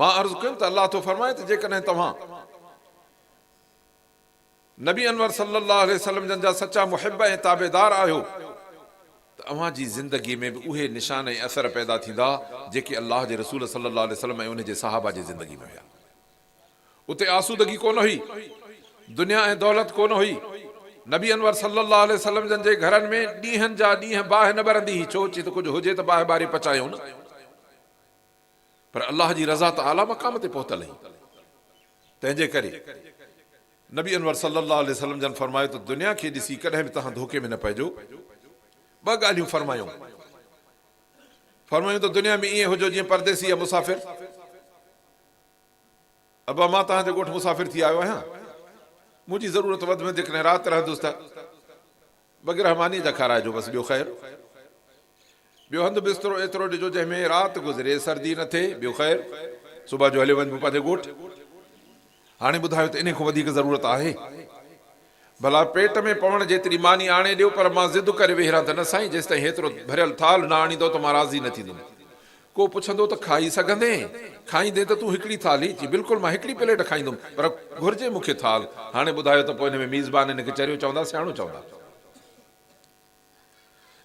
मां अर्ज़ कयुमि त अल्लाह तो फरमाए त जेकॾहिं तव्हां नबी अनवर सल्लल्लाहु अलैहि वसल्लम जन जा सच्चा मुहिब ऐं ताबेदार आहियो त अव्हां जी ज़िंदगी में बि उहे निशान ऐं असर पैदा थींदा जेके अल्लाह जे रसूल सल्लल्लाहु अलैहि वसल्लम ऐं उन जे सहाबा जी ज़िंदगी में हुया। उते आसूदगी कोन हुई, दुनिया ऐं दौलत कोन हुई। नबी अनवर सल्लल्लाहु अलैहि वसल्लम जन जे घरनि में ॾींहंनि जा ॾींहं बाहि न ॿरंदी हुई। छो चई त कुझु हुजे त बाहि ॿारे पचायूं न, पर अल्लाह जी रज़ा त आला मक़ाम ते पहुतल हुई। तंहिंजे करे नबी अनवर सल्लल्लाहु अलैहि वसल्लम जन फरमायो त दुनिया खे ॾिसी कॾहिं बि तव्हां धोखे में न पइजो। ॿ ॻाल्हियूं फरमायूं त दुनिया में ईअं हुजो जीअं परदेसी या मुसाफ़िर। अबा मां तव्हांजे ॻोठ मुसाफ़िर थी आयो आहियां, मुंहिंजी ज़रूरत वधि में जेकॾहिं राति रहंदुसि त बग़ैर मानी जा खाराइजो बसि, ॿियो ख़ैरु। ॿियो हंधि बिस्तरो एतिरो ॾिजो जंहिंमें राति गुज़रे, सर्दी न थिए, ॿियो ख़ैरु। सुबुह जो हली वञिबो पंहिंजे ॻोठ। हाणे ॿुधायो त इन खां वधीक ज़रूरत आहे? भला पेट में पवण जेतिरी मानी आणे ॾियो, पर मां ज़िद करे वेहिरां त न साईं, जेसि ताईं हेतिरो भरियल थाल न आणींदो त मां राज़ी न थींदुमि। को पुछंदो त खाई सघंदे? खाईंदे त तूं हिकिड़ी थाल ई? बिल्कुलु मां हिकिड़ी प्लेट खाईंदुमि, पर घुर्जे मूंखे थाल। हाणे ॿुधायो त पोइ हिन में मीज़बान हिन खे चरियो चवंदा, सियाणो चवंदा?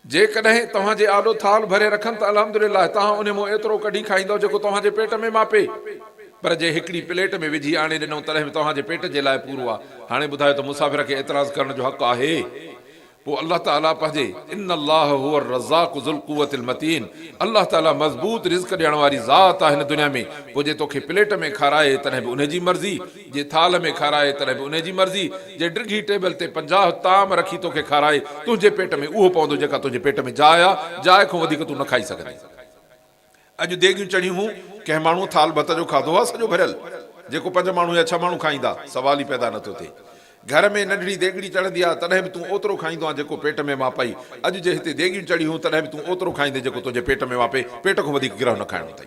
जेकॾहिं तव्हांजे आॾो थाल भरे रखनि त अल्हम्दुलिल्लाह तव्हां उन मां एतिरो कढी खाईंदव जेको तव्हांजे पेट में मापे। पर जे हिकिड़ी प्लेट में विझी आणे ॾिनऊं तॾहिं बि तव्हांजे पेट जे लाइ पूरो आहे। हाणे ॿुधायो त मुसाफ़िर खे एतिराज़ करण जो हक़ आहे? पोइ अल्लाह ताला पंहिंजे इन अल्लाह हुव रज़ाक़ु ज़ुल क़ुव्वतिल मतीन, अल्लाह ताला मज़बूत रिज़्क़ ॾियण वारी ज़ात आहे हिन दुनिया में। पोइ जे तोखे प्लेट में खाराए तॾहिं बि उन जी मर्ज़ी, जे थाल में खाराए तॾहिं बि उन जी मर्ज़ी, जे डिघी टेबल ते 50 ताम रखी तोखे खाराए तुंहिंजे पेट में उहो पवंदो जेका तुंहिंजे पेट में जाइ आहे। जाइ खां वधीक तूं न खाई सघंदी। अॼु देगियूं चढ़ियूं हूं, कंहिं माण्हू थाल भत जो खाधो आहे सॼो भरियल, जेको 5 माण्हू या 6 माण्हू खाईंदा, सवाल ई पैदा नथो थिए। घर में नंढड़ी देगड़ी चढ़ंदी आहे तॾहिं बि तूं ओतिरो खाईंदो आहे जेको पेट में मापई। अॼु जे हिते देगियूं चढ़ियूं हूं तॾहिं बि तूं ओतिरो खाईंदे जेको तुंहिंजे पेट में मापे। पेट खां वधीक गिरह न खाइणो अथई।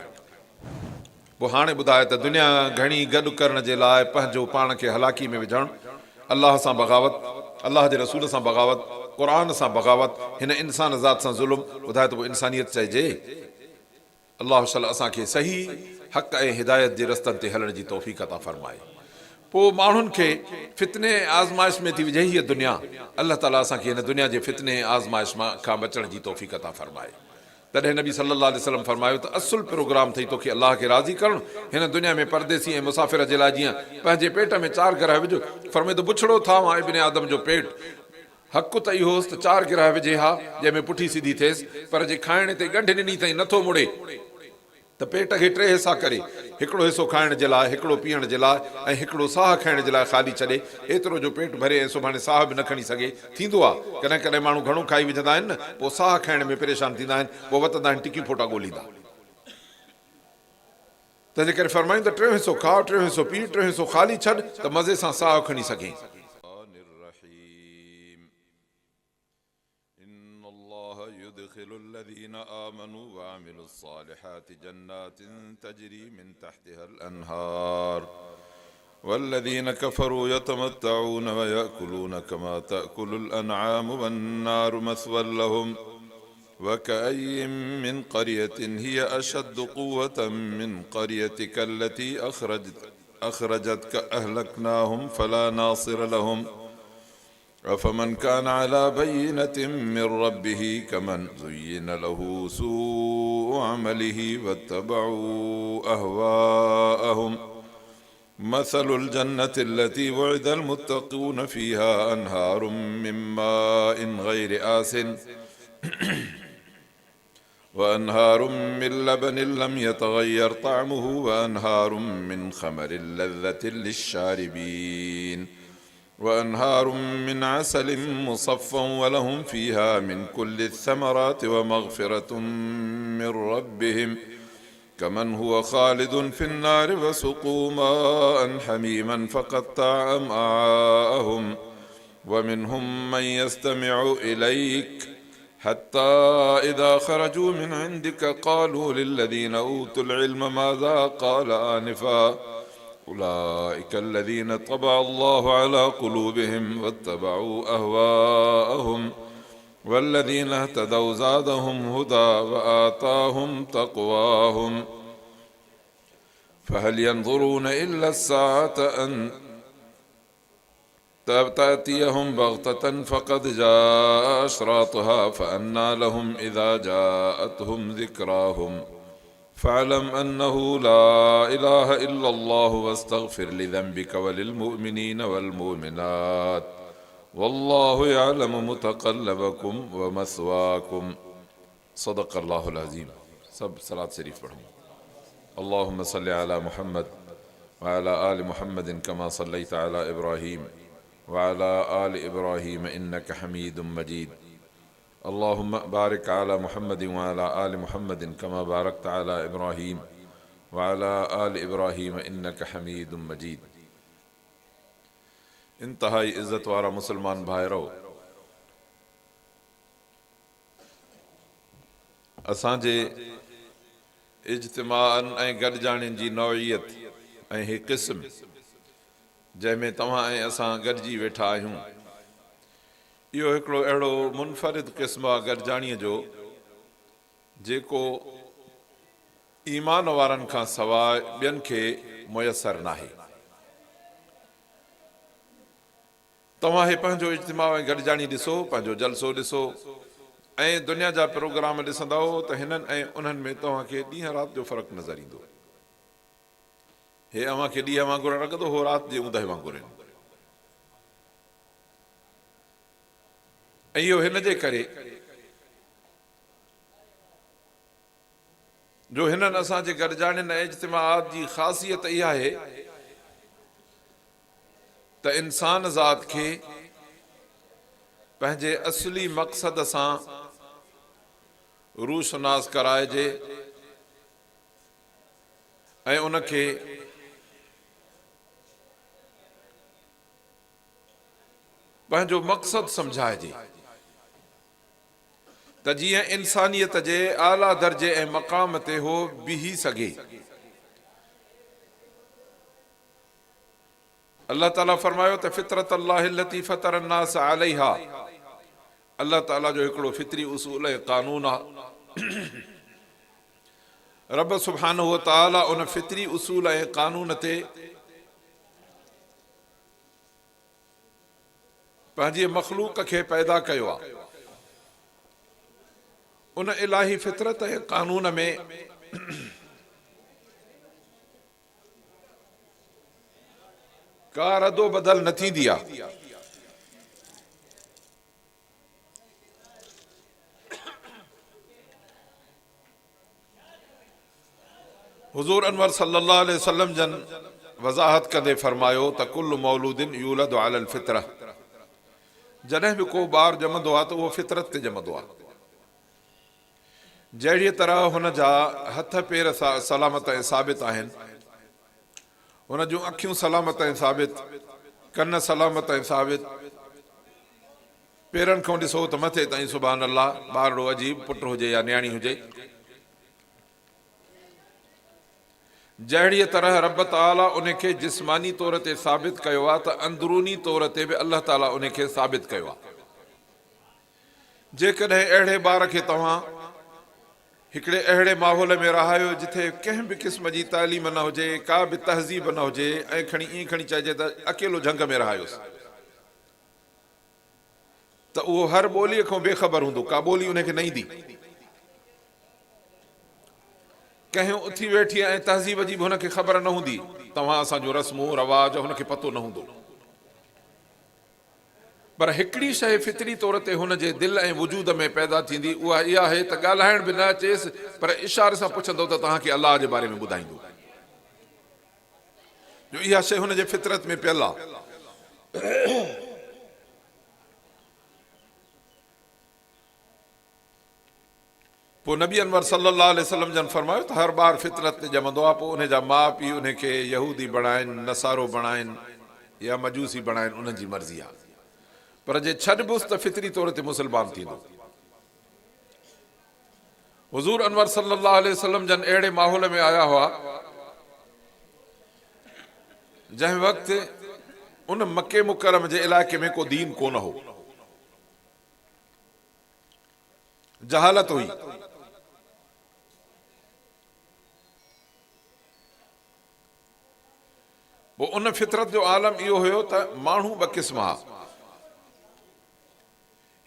पोइ हाणे ॿुधाए त दुनिया घणी गॾु करण जे लाइ पंहिंजो पाण खे हलाकी में विझणु, अलाह सां बग़ावत, अलाह जे रसूल सां बग़ावत, क़ुर सां बग़ावत, हिन इंसान ज़ात सां ज़ुल्म। ॿुधाए त पोइ इंसानियत चइजे? अलाह शल असांखे सही हक़ ऐं हिदायत जे रस्तनि ते हलण जी तौफ़ीक़ अता फरमाए। पोइ माण्हुनि खे फितने आज़माइश में थी विझे हीअ दुनिया। अल्लाह ताला असांखे हिन दुनिया जे फितने आज़माइश खां बचण जी तौफ़ीक़ अता फरमाए। तॾहिं नबी सल्लल्लाहु अलैहि वसल्लम फरमायो त असुल प्रोग्राम अथई तोखे अलाह खे राज़ी करणु हिन दुनिया में। परदेसी ऐं मुसाफ़िर जे लाइ जीअं पंहिंजे पेट में 4 गिरह विझो, फरमाए त बुछड़ो थां इब्ने आदम जो पेट। हक़ु त इहो होसि त 4 गिरह विझे हा, जंहिंमें पुठी सीधी थिएसि, पर जे खाइण ते गंढ ॾिनी अथई नथो मुड़े त पेट खे 3 हिसा करे, हिकिड़ो हिसो खाइण जे लाइ, हिकिड़ो पीअण जे लाइ ऐं हिकिड़ो साह खणण जे लाइ ख़ाली छॾे। एतिरो जो पेट भरे ऐं सुभाणे साह बि न खणी सघे। थींदो आहे कॾहिं कॾहिं माण्हू घणो खाई विझंदा आहिनि न, पोइ साह खणण में परेशान थींदा आहिनि, पोइ वतंदा आहिनि टिकी फोटा ॻोल्हींदा। तंहिंजे करे फरमायूं त 3 हिसो खा, 3 हिसो पी, 3 हिसो ख़ाली छॾ त मज़े सां साह खणी सघे। الذين آمنوا وعملوا الصالحات جنات تجري من تحتها الأنهار والذين كفروا يتمتعون ويأكلون كما تأكل الأنعام والنار مثوى لهم وكأي من قرية هي أشد قوة من قريتك التي أخرجتك أهلكناهم فلا ناصر لهم أفمن كان على بينة من ربه كمن زين له سوء عمله واتبعوا أهواءهم مثل الجنة التي وعد المتقون فيها أنهار من ماء غير آسٍ وأنهار من لبن لم يتغير طعمه وأنهار من خمر لذة للشاربين وأنهار من عسل مصفى ولهم فيها من كل الثمرات ومغفرة من ربهم كمن هو خالد في النار وسقوا ماء حميما فقطع أمعاءهم ومنهم من يستمع إليك حتى إذا خرجوا من عندك قالوا للذين أوتوا العلم ماذا قال آنفا أولئك الذين طبع الله على قلوبهم واتبعوا أهواءهم والذين اهتدوا زادهم هدى وآتاهم تقواهم फहल यंज़ुरून इल्ला अस्साअत अन तअतियहुम बग़ततन फ़क़द जाअ अशरातुहा फ़अन्ना लहुम इज़ा जाअतहुम ज़िक्राहुम फ़अलम अन्नहु ला इलाहा इल्लल्लाहु वस्तग़फ़िर लिज़ंबिका वलिलमुअमिनीन वलमुअमिनात वल्लाहु यअलमु मुतक़ल्लबकुम व मस्वाकुम। सदक़ल्लाहुल अज़ीम। सब सलात शरीफ पढ़ो। अल्लाहुम्मा सल्लि अला मुहम्मद व अला आलि मुहम्मदिन कमा सल्लैता अला इब्राहीम व अला आलि इब्राहीम इन्नका हमीदुम मजीद। अल्लाहुम्मा बारिक अला मुहम्मदिन व अला आलि मुहम्मदिन कमा बारकता अला इब्राहीम व अला आलि इब्राहीम इन्नका हमीदुम मजीद। इंतहाई इज़्ज़त वारा मुसलमान भाइरो, असांजे इज्तिमाअनि ऐं गॾिजाणियुनि जी नौइयत ऐं हे क़िस्म जंहिंमें तव्हां ऐं असां गॾिजी वेठा आहियूं, इहो हिकिड़ो अहिड़ो मुनफ़रिद क़िस्म आहे गॾिजाणीअ जो जेको ईमान वारनि खां सवाइ ॿियनि खे मुयसरु नाहे। तव्हां हे पंहिंजो इज्तिमा ऐं गॾिजाणी ॾिसो, पंहिंजो जलसो ॾिसो ऐं दुनिया जा प्रोग्राम ॾिसंदव त हिननि ऐं उन्हनि में तव्हांखे ॾींहं राति जो फ़र्क़ु नज़र ईंदो। हे अव्हांखे ॾींहं वांगुरु लॻंदो, हो राति जे ऊंदहि वांगुरु आहिनि। ऐं इहो हिन जे करे जो हिननि असांजे गॾिजाणियुनि ऐं इज्तिमाआत जी ख़ासियत इहा आहे त इंसान ज़ात खे पंहिंजे असली मक़सद सां रूशनास कराइजे ऐं उनखे पंहिंजो मक़सद सम्झाइजे त जीअं इंसानियत जे आला दर्जे ऐं मक़ाम ते हो बीही सघे। अल्लाह ताला फरमायो त फितरत अल्लाहि लती फतर अन्नास अलैहा, अल्लाह ताला जो हिकिड़ो फितरी उसूल ऐं कानून आहे। रब सुब्हानहु व तआला उन फितरी उसूल ऐं कानून ते पंहिंजे मखलूक खे पैदा कयो आहे। उन इलाही फितरत ऐं कानून में का रदो बदल न थींदी आहे। हुज़ूर अनवर सल्लल्लाहु अलैहि वसल्लम जन वज़ाहत कंदे फरमायो त कुल्लु मौलूदिन यूलदु अलल फितरह, जॾहिं बि को ॿार ॼमंदो आहे त उहो फितरत ते ॼमंदो आहे। जहिड़ीअ तरह हुन जा हथ पेर सलामत ऐं साबित आहिनि, हुन जूं अखियूं सलामत ऐं साबित, कन सलामत ऐं साबित, पेरनि खां ॾिसो त मथे ताईं सुभान अल्लाह, ॿारड़ो अजीब पुटु हुजे या न्याणी हुजे। जहिड़ीअ तरह रब ताला उनखे जिस्मानी तौर ते साबित कयो आहे त अंदरूनी तौर ते बि अल्लाह ताला उनखे साबित कयो आहे। जेकॾहिं अहिड़े ॿार खे तव्हां हिकिड़े अहिड़े माहौल में रहायो जिथे कंहिं बि क़िस्म जी तालीम न हुजे, का बि तहज़ीब न हुजे, ऐं खणी ईअं खणी चइजे त अकेलो झंग में रहायोसि, त उहो हर ॿोलीअ खां बेख़बर हूंदो, का ॿोली उनखे न ईंदी। कंहिं उथी वेठी ऐं तहज़ीब जी बि हुनखे ख़बर न हूंदी, तव्हां असांजो रस्मो रवाज हुनखे पतो न हूंदो। पर हिकिड़ी शइ फितरी तौर ते हुनजे दिलि ऐं वजूद में पैदा थींदी, उहा इहा आहे त ॻाल्हाइण बि न अचेसि, पर इशारे सां पुछंदो त तव्हांखे अलाह जे बारे में ॿुधाईंदो, जो इहा शइ हुनजे फितरत में पियल आहे। पोइ नबी अनवर सल्लल्लाहु अलैहि वसल्लम जन फरमायो त हर ॿार फितरत ते ॼमंदो आहे, पोइ उनजा माउ पीउ उनखे यहूदी बणाइनि, नसारो बणाइनि या मजूसी बणाइनि, उन्हनि जी मर्ज़ी आहे। पर जे छॾिबुसि त फितरी तौर ते मुसलमान थींदो। हुज़ूर अनवर सल्लल्लाहु अलैहि वसल्लम जन अहिड़े माहौल में आया हुआ जंहिं वक़्तु उन मके मुकरम जे इलाइक़े में को दीन कोन हो, जहालत हुई। पोइ उन फितरत जो आलम इहो हुयो त माण्हू ॿ क़िस्म हुआ।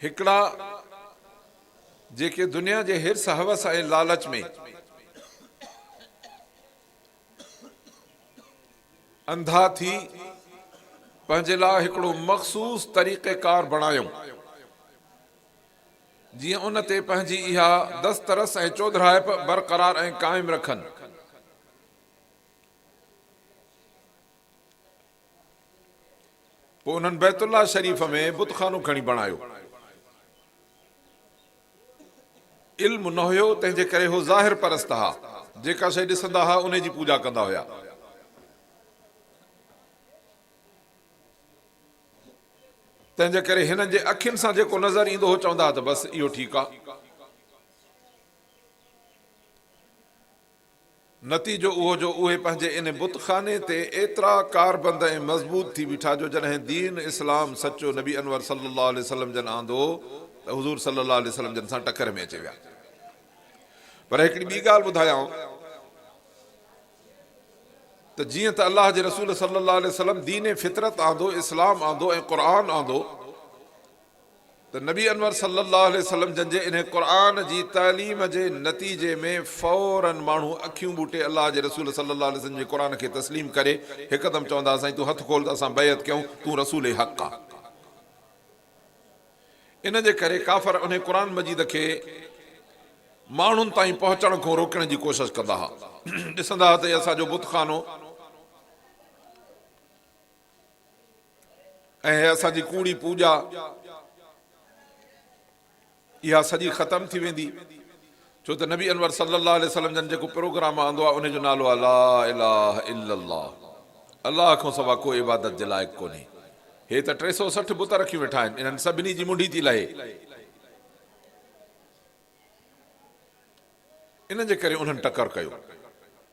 हिकिड़ा जेके दुनिया जे हिर्स हवस ऐं लालच में अंधा थी पंहिंजे लाइ हिकिड़ो मख़सूस तरीक़ेकार बणायूं, जीअं उन ते पंहिंजी इहा दस्तरस ऐं चौधराइप बरक़रार ऐं क़ाइमु रखनि। पोइ उन्हनि बैतुल्लाह शरीफ़ में बुतखानो खणी बणायो। इल्मु न हुयो, तंहिंजे करे हो ज़ाहिर परस्त हा, जेका शइ ॾिसंदा हुआ उन जी पूॼा कंदा हुया। तंहिंजे करे हिननि जे अखियुनि सां जेको नज़र ईंदो हो चवंदा हुआ त बसि इहो ठीकु आहे। नतीजो उहो जो उहे पंहिंजे इन बुतखाने ते एतिरा कारबंद ऐं मज़बूत थी बीठा जो जॾहिं दीन इस्लाम सचो नबी अनवर सल्लल्लाहु अलैहि वसल्लम जन आंदो त हुज़ूर सल्लल्लाहु अलैहि वसल्लम जन सां टकर में अची विया। पर हिकिड़ी ॿी ॻाल्हि ॿुधायांव त जीअं त अलाह जे रसूल सल्लल्लाहु अलैहि वसल्लम दीन फितरत आंदो, इस्लाम आंदो ऐं क़ुर आंदो, त नबी अनवर सल्लल्लाहु अलैहि वसल्लम जन जे इन क़ुर जी तालीम जे नतीजे में फौरन माण्हू अखियूं बूटे अलाह जे रसूल सल्लल्लाहु अलैहि वसल्लम जे क़ुर खे तस्लीम करे हिकदमि चवंदा साईं तूं हथु खोल त असां बैत कयूं, तूं रसूल हक़ आहे। इन जे करे काफ़र उन क़ुर मजीद खे माण्हुनि ताईं पहुचण खां रोकण जी कोशिश कंदा हुआ। ॾिसंदा हुआ त असांजो बुतखानो ऐं असांजी कूड़ी पूॼा इहा सॼी ख़तम थी वेंदी, छो त नबी अनवर सल्लल्लाहु अलैहि वसल्लम जन जेको प्रोग्राम आंदो आहे उनजो नालो आहे ला इलाहा इल्लल्लाह, अलाह खां सवा कोई इबादत जे लाइक़ु कोन्हे। हे त 360 बुत रखी वेठा आहिनि, इन्हनि सभिनी जी मुंडी थी लहे। इन जे करे उन्हनि टकर कयो।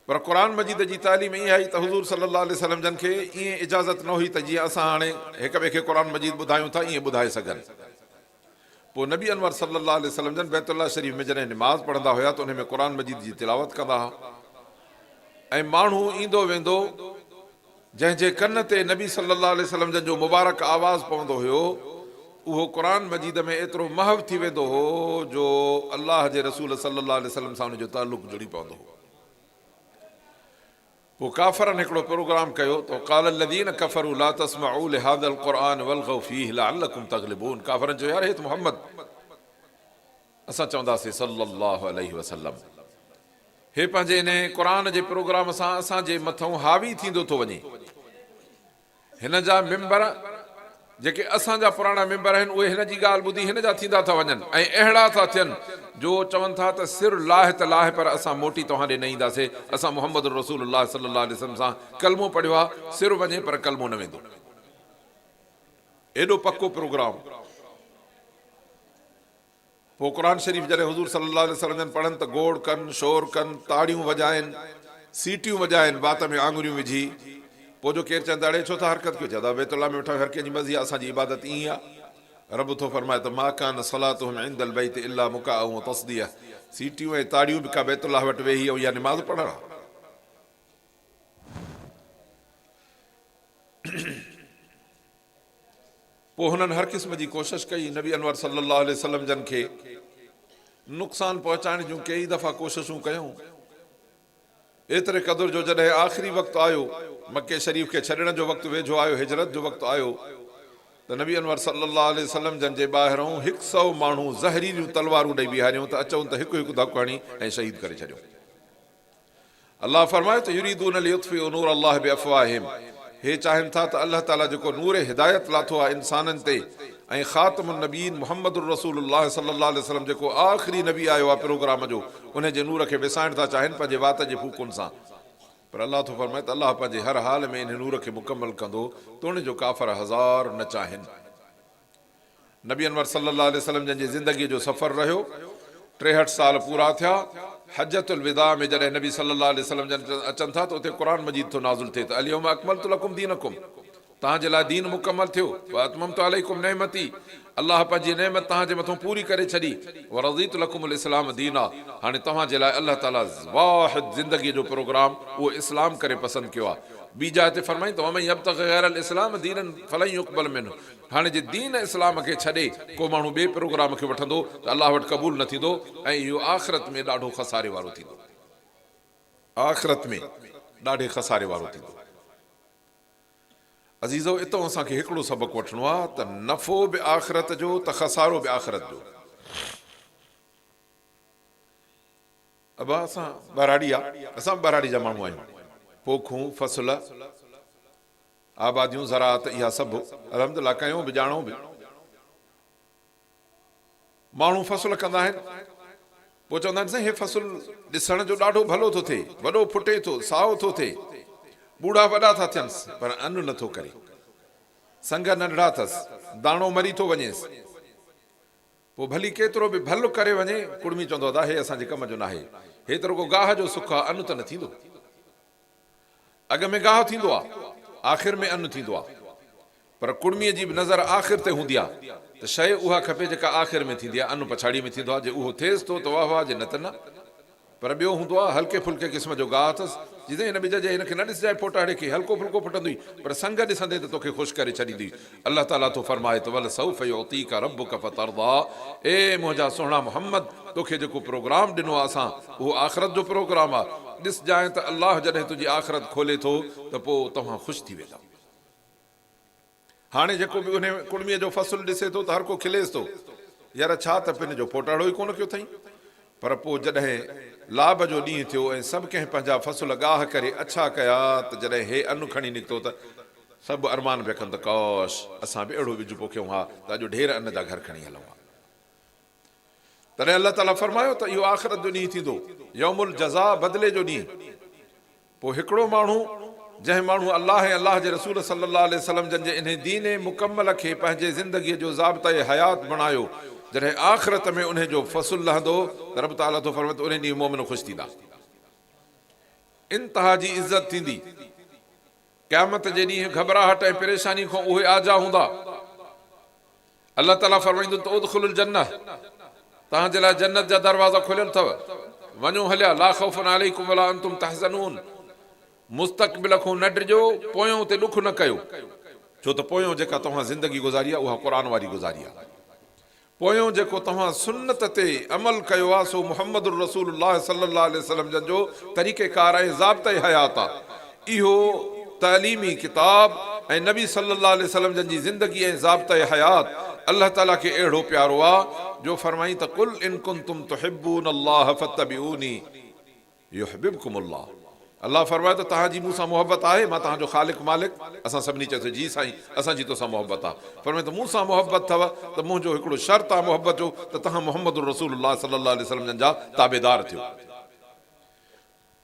पर क़ुर मजीद जी तालीम ईअं आई त हुज़ूर सल्लल्लाहु अलैहि वसल्लम जन खे ईअं इजाज़त न हुई त जीअं असां हाणे हिक ॿिए खे क़ुर मजीद ॿुधायूं था ईअं ॿुधाए सघनि। पोइ नबी अनवर सल्लल्लाहु अलैहि वसल्लम जन बैतुल्लाह शरीफ़ में जॾहिं निमाज़ पढ़ंदा हुया त उन में क़ुर मजीद जी तिलावत कंदा हुआ ऐं माण्हू ईंदो वेंदो जंहिंजे कन ते नबी सल्लल्लाहु अलैहि वसल्लम जन जो मुबारक आवाज़ पवंदो हुयो उहो क़ुर मजीद में एतिरो महव थी वेंदो हो जो अलाह जे रसूल सल्लल्लाहु अलैहि वसल्लम सां उनजो ताल्लुक़ जुड़ी पवंदो हो। पोइ काफ़रनि हिकिड़ो प्रोग्राम कयो त क़ाल लदीन कफ़रू ला तस्मऊ लिहाज़ल क़ुरआन वल्ग़ौ फ़ीहि लअल्लकुम तग़लिबून। काफ़रनि चयो यार हे त मोहम्मद, असां चवंदासीं सल्लल्लाहु अलैहि वसल्लम हे पंहिंजे इन क़ुर जे प्रोग्राम सां असांजे मथां हावी थींदो थो वञे। हिन जा मेंबर जेके असांजा पुराणा मेंबर आहिनि उहे हिन जी ॻाल्हि ॿुधी हिन जा थींदा था वञनि ऐं अहिड़ा था थियनि जो चवनि था त सिर लाहे त लाहे पर असां मोटी तव्हां ॾे न ईंदासीं। असां मुहम्मद रसूलुल्लाह सल्लल्लाहु अलैहि वसल्लम सां कलमो पढ़ियो आहे, सिर वञे पर कलमो न वेंदो। एॾो पको प्रोग्राम। पोइ क़ुर शरीफ़ जॾहिं हुज़ूर सल्लल्लाहु अलैहि वसल्लम जन पढ़नि त गोड़ कनि, शोर कनि, ताड़ियूं वॼाइनि, सीटियूं वॼाइनि वात में आङुरियूं विझी। पोइ जो केरु चवंदा अड़े छो था हरकत कयो, चवंदा बैतुल्लाह में वेठा हर कंहिंजी मर्ज़ी आहे, असांजी इबादत ईअं आहे। रब थो फरमाए त मा कान सलातुहुम इंदल बैत इल्ला मुकाअ व तस्दिया। सीटियूं ऐं ताड़ियूं बि का बैतुल्लाह वटि वेही ऐं इहा निमाज़ पढ़ण। पोइ हुननि हर क़िस्म जी कोशिशि कई नबी अनवर सल्लल्लाहु अलैहि वसल्लम जन खे नुक़सान पहुचाइण जूं कई दफ़ा कोशिशूं कयूं। एतिरे क़दुरु जो जॾहिं आख़िरी वक़्तु आयो, मके शरीफ़ खे छॾण जो वक़्तु वेझो आयो, हिजरत जो वक़्तु आयो, त नबी अनवर सल्लल्लाहु अलैहि वसल्लम जन जे ॿाहिरों 100 माण्हू ज़हरीलियूं तलवारूं ॾेई बीहारियूं त अचूं त हिकु हिकु धकु हणी ऐं शहीद करे छॾियो। अलाह फरमाए त युरीदून लियुत्फ़िउ नूर अल्लाह बिअफ़वाहिहिम। हे चाहिनि था त अल्लाह ताला जेको नूर हिदायत लाथो आहे इंसाननि ते ऐं ख़ातमुन नबीन मुहम्मद रसूलुल्लाह सल्लल्लाहु अलैहि वसल्लम जेको आख़िरी नबी आयो आहे प्रोग्राम जो, उन जे नूर खे विसाइण था चाहिनि पंहिंजे वात जे फूकुनि सां। पर अलाह थो फरमाए त अलाह पंहिंजे हर हाल में इन नूर खे मुकमल कंदो, तो उन जो काफ़र हज़ार न चाहिनि। नबी अनवर सल्लल्लाहु अलैहि वसल्लम जन जी ज़िंदगीअ जो सफ़र रहियो, 63 साल पूरा थिया। हजतुल विदा में जॾहिं नबी सल्लल्लाहु अलैहि वसल्लम जन अचनि था त उते क़ुर मजीद थो नाज़िल थिए त अल यौम अकमलतु लकुम दीनकुम, तव्हांजे लाइ दीन मुकमल थियो, अतममतु अलैकुम नेमती, अल्लाह पंहिंजी नेमत तव्हांजे मथां पूरी करे छॾी, वरज़ीतु लकुमुल इस्लाम दीना, हाणे तव्हांजे लाइ अल्लाह ताला वाहिद ज़िंदगीअ जो प्रोग्राम उहो इस्लाम करे पसंदि कयो आहे। ॿी जाइ ते फरमाई त वमन यब्तग़ि गैरल इस्लाम दीनन फलन युक़बल मिन्हु, हाणे जे दीन इस्लाम खे छॾे को माण्हू ॿिए प्रोग्राम खे वठंदो त अल्लाह वटि क़बूल न थींदो ऐं इहो आख़िरत में ॾाढो खसारे वारो थींदो, आख़िरत में ॾाढे खसारे वारो थींदो। अज़ीज़ो, इतां असांखे हिकिड़ो सबक़ु वठिणो आहे त नफ़ो बि आख़िरत जो त खसारो बि आख़िरत जो। अबा असां बराड़ी आहे, असां बराड़ी जा माण्हू आहियूं, पोखूं फसल आबादियूं ज़राअत इहा सभु अल्हम्दुलिल्लाह कयूं बि ॼाणूं बि। माण्हू फसल कंदा आहिनि, पोइ चवंदा आहिनि साईं हे फसल ॾिसण जो ॾाढो भलो थो थिए, वॾो फुटे थो, साओ थो थिए, बूढ़ा वॾा था थियनि पर अन्न नथो करे, संग नंढड़ा अथसि, दाणो मरी थो वञेसि, पोइ भली केतिरो बि भल करे वञे, कुड़मी चवंदो आहे हे असांजे कम जो न आहे, हे त रुगो गाह जो सुख आहे, अन्न त न थींदो। अॻ में गाह थींदो आहे, आख़िर में अन्न थींदो आहे, पर कुड़मीअ जी बि नज़र आख़िर ते हूंदी आहे त शइ उहा खपे जेका आख़िर में थींदी आहे, अन्न पछाड़ी में थींदो आहे, जे उहो थिएसि थो त वाह वाह, जे न त न। पर ॿियो हूंदो आहे हल्के फुल्के क़िस्म जो गाह अथसि, जिते हिन ॿिज जे हिनखे न ॾिसजांइ पोटाड़े खे, हल्को फुल्को फुटंदी पर संग ॾिसंदे त तोखे ख़ुशि करे छॾींदी। अल्लाह ताला तो फरमाए त वल सौफ युतीका रब्बुका फतरदा, ए मुंहिंजा सुहिणा मोहम्मद, तोखे जेको प्रोग्राम ॾिनो आहे असां उहो आख़िरत जो प्रोग्राम आहे, ॾिसजांइ त अल्लाह जॾहिं तुंहिंजी आख़िरत खोले थो त पोइ तव्हां ख़ुशि थी वेंदा। हाणे जेको बि उन कुड़मीअ जो फसल ॾिसे थो त हर को खिलेसि थो, यार छा त पिन जो पोटाड़ो ई कोन कयो अथई, पर पोइ जॾहिं लाभ जो ॾींहुं थियो ऐं सभु कंहिं पंहिंजा फसल गाह करे अच्छा कया, त जॾहिं हे अन्न खणी निकितो त सभु अरमान पिया कनि त काश असां बि अहिड़ो विझ पोखियूं हा त अॼु ढेर अन्न जा घर खणी हलूं हा। तॾहिं अल्लाह ताला फरमायो त इहो आख़िरत जो ॾींहुं थींदो, यौमुल जज़ा, बदिले जो ॾींहुं। पोइ हिकिड़ो माण्हू जंहिं माण्हू अल्लाह ऐं अल्लाह जे रसूल सल्लल्लाहु अलैहि वसल्लम जंहिंजे इन दीन मुकमल खे पंहिंजे ज़िंदगीअ जो ज़ाब्ता हयात बणायो, जॾहिं आख़िरत में उन जो फसुल लहंदो त रब ताला थो फरमाए त उन ॾींहुं मोमिन ख़ुशि थींदा, इंतिहा जी इज़त थींदी। क़यामत जे ॾींहुं घबराहट ऐं परेशानी खां उहे आजा हूंदा। अल्लाह ताला फरमाईंदो त उदखुलुल जन्नह, तव्हांजे लाइ जन्नत जा दरवाज़ा खुलियल अथव, वञो हलिया, ला ख़ौफ़ुन अलैकुम वला अंतुम तहज़नून, मुस्तक़बिल खां न डिॼो, पोयों ते ॾुख न कयो, छो त पोयों जेका तव्हां ज़िंदगी गुज़ारी आहे उहा क़ुरान वारी गुज़ारी आहे। पोयों जेको तव्हां सुन्नत ते अमल कयो आहे सो मुहम्मदुर रसूलुल्लाह सल्लल्लाहु अलैहि वसल्लम जो तरीक़ेकार ऐं ज़ाब्ते हयात आहे। इहो तालीमी किताब ऐं नबी सल्लल्लाहु अलैहि वसल्लम जी ज़िंदगी ऐं ज़ाब्ते हयात अल्लाह ताला खे अहिड़ो प्यारो आहे जो फरमाई त कुल इन कुंतुम तुहिब्बून अल्लाह फत्तबिऊनी युहिब्बुकुमुल्लाह। अल्लाह फरमाए त तव्हांजी मूंसां मोहबत आहे, मां तव्हांजो ख़ालिक मालिक, असां सभिनी चयोसीं जी साईं असांजी तोसां मोहबत आहे। फरमाए त मूंसां मोहबत अथव त मुंहिंजो हिकिड़ो शर्त आहे मोहबत जो त तव्हां मुहम्मदुर रसूलुल्लाह सल्लल्लाहु अलैहि वसल्लम जा ताबेदार थियो।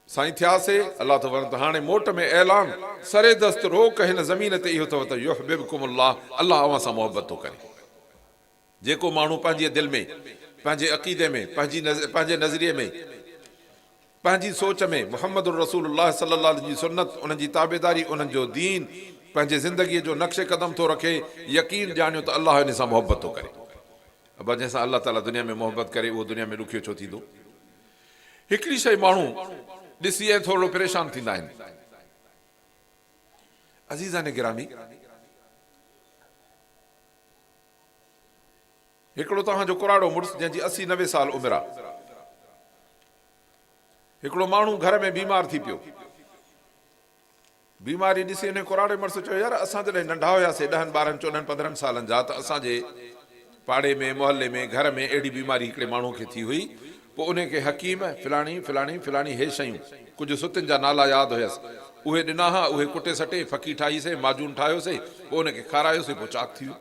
साईं थियासीं, अल्लाह तो फरमाए त हाणे मोट में ऐलान सरे दस्त रोक हिन ज़मीन ते इहो अथव त युहिब्बुकुमुल्लाह, अल्लाह अवां सां मोहबत थो करे। जेको माण्हू पंहिंजे दिलि में, पंहिंजे अक़ीदे में, पंहिंजे नज़रिए में, पंहिंजी सोच में मुहम्मद रसूलुल्लाह सल्लल्लाहु अलैहि जी सुन्नत, उन्हनि जी ताबेदारी, उन्हनि जो दीन पंहिंजे ज़िंदगीअ जो नक्शे क़दम थो रखे, यकीन ॼाणियो त अल्लाह इन सां मोहबत थो करे। अब जंहिंसां अल्लाह ताला दुनिया में मोहबत करे उहो दुनिया में ॾुखियो छो थींदो। हिकिड़ी शइ माण्हू ॾिसी ऐं थोरो परेशान थींदा आहिनि। अज़ीज़ान गिरामी, हिकिड़ो तव्हांजो कुराड़ो मुड़ुसु जंहिंजी 80-90 साल उमिरि आहे, हिकिड़ो माण्हू घर में बीमार थी पियो, बीमारी ॾिसी हिन कुराड़े मुड़ुसु चयो यार असां जॾहिं नंढा हुयासीं 10, 12, 14, 15 सालनि जा, त असांजे पाड़े में मोहल्ले में घर में अहिड़ी बीमारी हिकिड़े माण्हू खे थी हुई। पोइ उनखे हकीम फिलाणी फिलाणी फिलाणी हे शयूं कुझु सुतियुनि जा नाला यादि हुयसि, उहे ॾिना हा, उहे कुटे सटे फकी ठाहीसीं, माजून ठाहियोसीं, पोइ उनखे खारायोसीं, पोइ चाक थी वियो।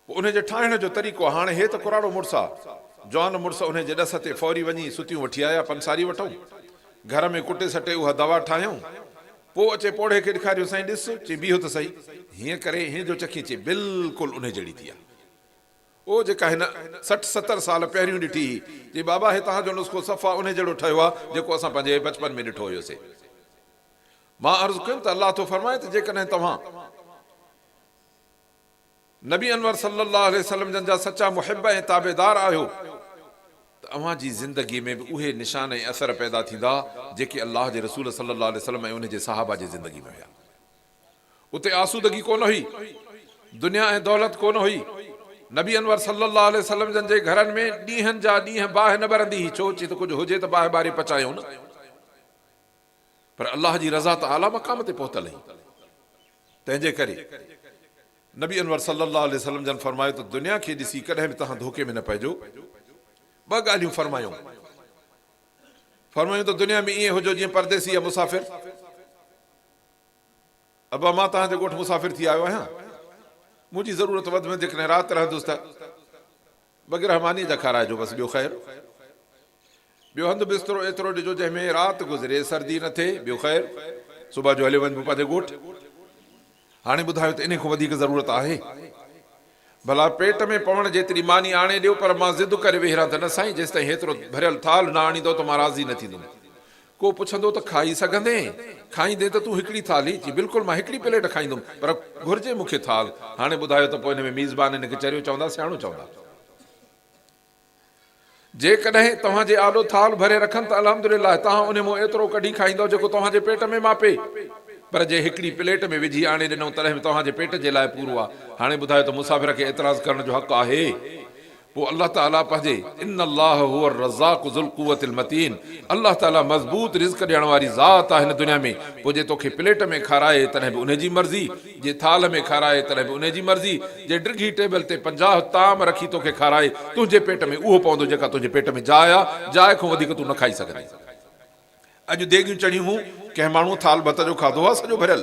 पोइ उनजे ठाहिण जो तरीक़ो, हाणे हे त कुराड़ो मुड़ुसु आहे, जवान मुड़ुसु उनजे ॾस ते फौरी वञी सुतियूं वठी आया, पंसारी वठूं, घर में कुटे सटे उहा दवा ठाहियूं, पोइ अचे पोड़े खे ॾेखारियो, साईं ॾिस, चई बीहो त सही, हीअं करे हीअं जो चखी, चई बिल्कुलु उन जहिड़ी थी आहे। उहो जेका हिन 60-70 साल पहिरियों ॾिठी, चई बाबा हे तव्हांजो नुस्ख़ो सफ़ा उन जहिड़ो ठहियो आहे जेको असां पंहिंजे बचपन में ॾिठो हुयोसीं। मां अर्ज़ कयुमि त अल्लाह थो फरमाए त जेकॾहिं तव्हां नबी अनवर सल्लल्लाहु अलैहि वसल्लम जन जा सचा मुहिब ऐं ताबेदार आहियो त अव्हां जी ज़िंदगी में बि उहे निशान ऐं असर पैदा थींदा जेके अल्लाह जे रसूल सल्लल्लाहु अलैहि वसल्लम ऐं उन जे सहाबा जी ज़िंदगी में हुया। उते आसूदगी कोन हुई, दुनिया ऐं दौलत कोन हुई। नबी अनवर सल्लल्लाहु अलैहि वसल्लम जन जे घरनि में ॾींहंनि जा ॾींहं बाहि न ॿरंदी हुई। छो चई त कुझु हुजे त बाहि ॿारे पचायूं न, पर अल्लाह जी रज़ा त आला मक़ाम ते पहुतल हुई। तंहिंजे करे नबी अनवर सल्लल्लाहु अलैहि वसल्लम जन फरमायो त दुनिया खे ॾिसी कॾहिं बि तव्हां धोखे में न पइजो। ॿ ॻाल्हियूं फरमायूं त दुनिया में ईअं हुजो जीअं परदेसी या मुसाफ़िर। अबा मां तव्हांजे ॻोठ मुसाफ़िर थी आयो आहियां, मुंहिंजी ज़रूरत वधि में जेकॾहिं राति रहंदुसि त बग़ैर मानी जा खाराइजो बसि, ॿियो ख़ैरु। ॿियो हंधि बिस्तरो एतिरो ॾिजो जंहिंमें राति गुज़रे, सर्दी न थिए, ॿियो ख़ैरु। सुबुह जो हली वञिबो पंहिंजे ॻोठ। हाणे ॿुधायो त इन खां वधीक ज़रूरत आहे? भला पेट में पवण जेतिरी मानी आणे ॾियो, पर मां ज़िद करे वेहिरां त न साईं, जेसि ताईं हेतिरो भरियल थाल न आणींदो त मां राज़ी न थींदुमि। को पुछंदो त खाई सघंदे? खाईंदे त तूं हिकिड़ी थाल ई? बिल्कुलु मां हिकिड़ी प्लेट खाईंदुमि, पर घुर्जे मूंखे थाल। हाणे ॿुधायो त पोइ हिन में मीज़बान हिनखे चरियो चवंदा, सियाणो चवंदा। जेकॾहिं तव्हांजे आॾो थाल भरे रखनि त अल्हम्दुलिल्लाह तव्हां उन मां एतिरो कढी खाईंदव जेको तव्हांजे पेट में मापे। पर जे हिकिड़ी प्लेट में विझी आणे ॾिनो तॾहिं बि तव्हांजे पेट जे लाइ पूरो आहे। हाणे ॿुधायो त मुसाफ़िर खे एतिराज़ करण जो हक़ आहे? पोइ अल्लाह ताला पंहिंजे इन अल्लाह हुव रज़ाक़ु ज़ुल क़ुव्वतिल मतीन, अल्लाह ताला मज़बूत रिज़्क़ ॾियण वारी ज़ात आहे हिन दुनिया में। पोइ जे तोखे प्लेट में खाराए तॾहिं बि उन जी मर्ज़ी, जे थाल में खाराए तॾहिं बि उन जी मर्ज़ी, जे डिघी टेबल ते 50 ताम रखी तोखे खाराए, तुंहिंजे पेट में उहो पवंदो जेका तुंहिंजे पेट में जाइ आहे। जाइ खां वधीक तूं न खाई सघंदी। अॼु देगियूं चढ़ियूं हूं, कंहिं माण्हू थाल भत जो खाधो आहे सॼो भरियल,